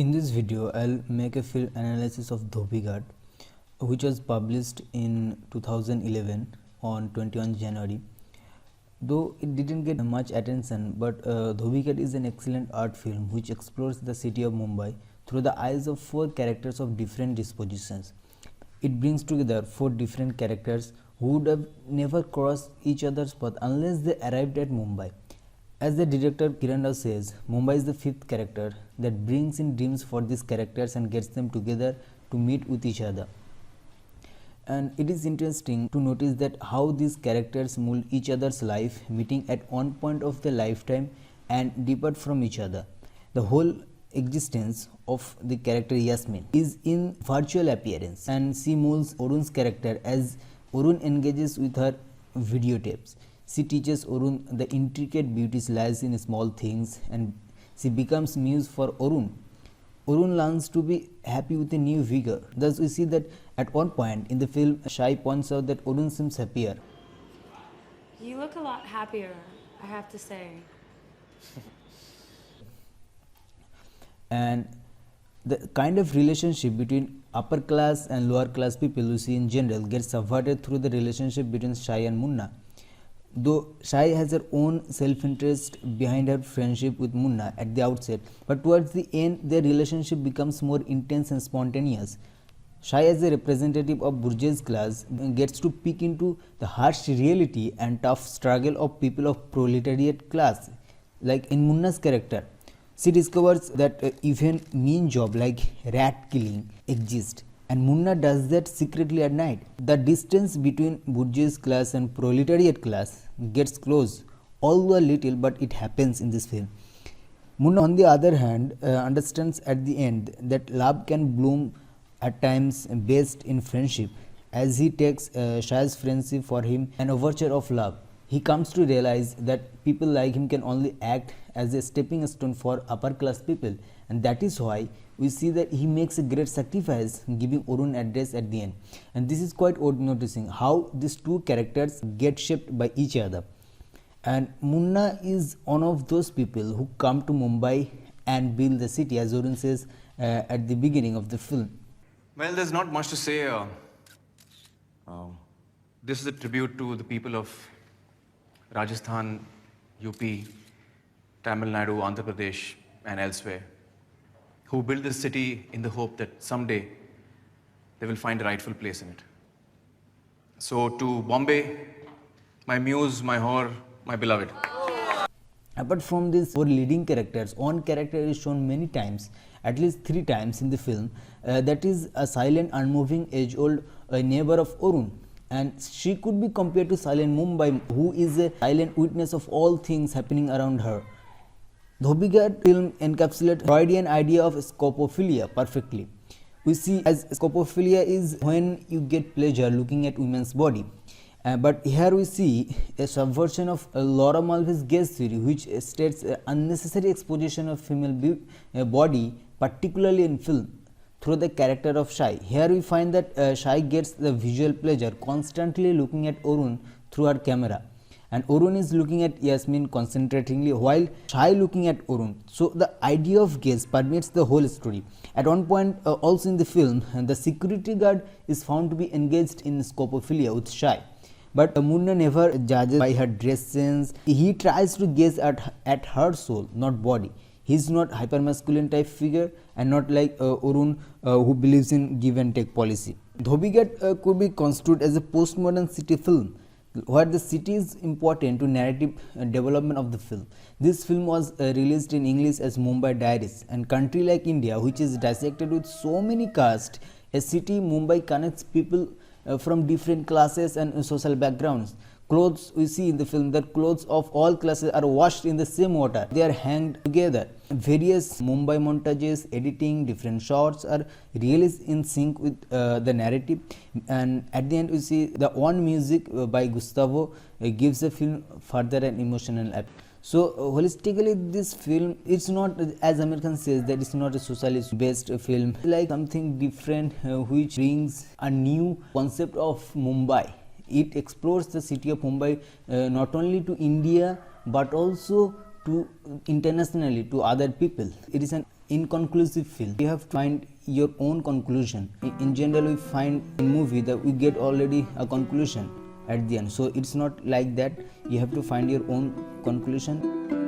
In this video, I'll make a film analysis of Dhobi Ghat, which was published in 2011 on 21 January. Though it didn't get much attention, but Dhobi Ghat is an excellent art film which explores the city of Mumbai through the eyes of four characters of different dispositions. It brings together four different characters who would have never crossed each other's path unless they arrived at Mumbai. As the director Kiran Rao says, Mumbai is the fifth character that brings in dreams for these characters and gets them together to meet with each other. And it is interesting to notice that how these characters mold each other's life, meeting at one point of their lifetime and depart from each other. The whole existence of the character Yasmin is in virtual appearance, and she molds Arun's character as Arun engages with her videotapes. She teaches Arun the intricate beauty lies in small things, and she becomes muse for Arun. Arun learns to be happy with a new vigor. Thus we see that at one point in the film, Shai points out that Arun seems happier. You look a lot happier, I have to say. And the kind of relationship between upper class and lower class people we see in general gets subverted through the relationship between Shai and Munna. Though Shai has her own self-interest behind her friendship with Munna at the outset, but towards the end their relationship becomes more intense and spontaneous. Shai, as a representative of bourgeois class, gets to peek into the harsh reality and tough struggle of people of proletariat class. Like in Munna's character, she discovers that even mean job like rat killing exists, and Munna does that secretly at night. The distance between bourgeois class and proletariat class gets close, although a little, but it happens in this film. Munna, on the other hand, understands at the end that love can bloom at times based in friendship. As he takes Shai's friendship for him an overture of love, he comes to realize that people like him can only act as a stepping stone for upper class people, and that is why we see that he makes a great sacrifice giving Arun address at the end. And this is quite worth noticing how these two characters get shaped by each other. And Munna is one of those people who come to Mumbai and build the city, as Arun says at the beginning of the film. Well, there's not much to say. This is a tribute to the people of Rajasthan, UP, Tamil Nadu, Andhra Pradesh, and elsewhere, who built this city in the hope that someday they will find a rightful place in it. So to Bombay, my muse, my whore, my beloved. Apart from these four leading characters, one character is shown many times, at least 3 times in the film, that is a silent, unmoving, age-old neighbor of Arun. And she could be compared to silent Mumbai, who is a silent witness of all things happening around her. Dhobi Ghat film encapsulates Freudian idea of scopophilia perfectly. We see as scopophilia is when you get pleasure looking at women's body. But here we see a subversion of Laura Mulvey's gaze theory, which states unnecessary exposition of female body, particularly in film, through the character of Shai. Here we find that Shai gets the visual pleasure constantly looking at Arun through her camera, and Arun is looking at Yasmin concentratingly while Shai looking at Arun. So the idea of gaze permeates the whole story. At one point also in the film, the security guard is found to be engaged in scopophilia with Shai. But Munna never judges by her dress sense. He tries to gaze at her soul, not body. He is not hypermasculine type figure and not like Arun who believes in give and take policy. Dhobi Ghat could be construed as a postmodern city film, where the city is important to narrative development of the film. This film was released in English as Mumbai Diaries, and country like India, which is dissected with so many castes, a city Mumbai connects people from different classes and social backgrounds. Clothes we see in the film, that clothes of all classes are washed in the same water. They are hanged together. Various Mumbai montages, editing, different shots are really in sync with the narrative. And at the end we see the one music by Gustavo gives the film further an emotional appeal. So holistically this film, it's not, as Aamir Khan says, that it's not a socialist based film. It's like something different which brings a new concept of Mumbai. It explores the city of Mumbai not only to India but also to internationally to other people. It is an inconclusive film. You have to find your own conclusion. In general, we find in movie that we get already a conclusion at the end. So it's not like that. You have to find your own conclusion.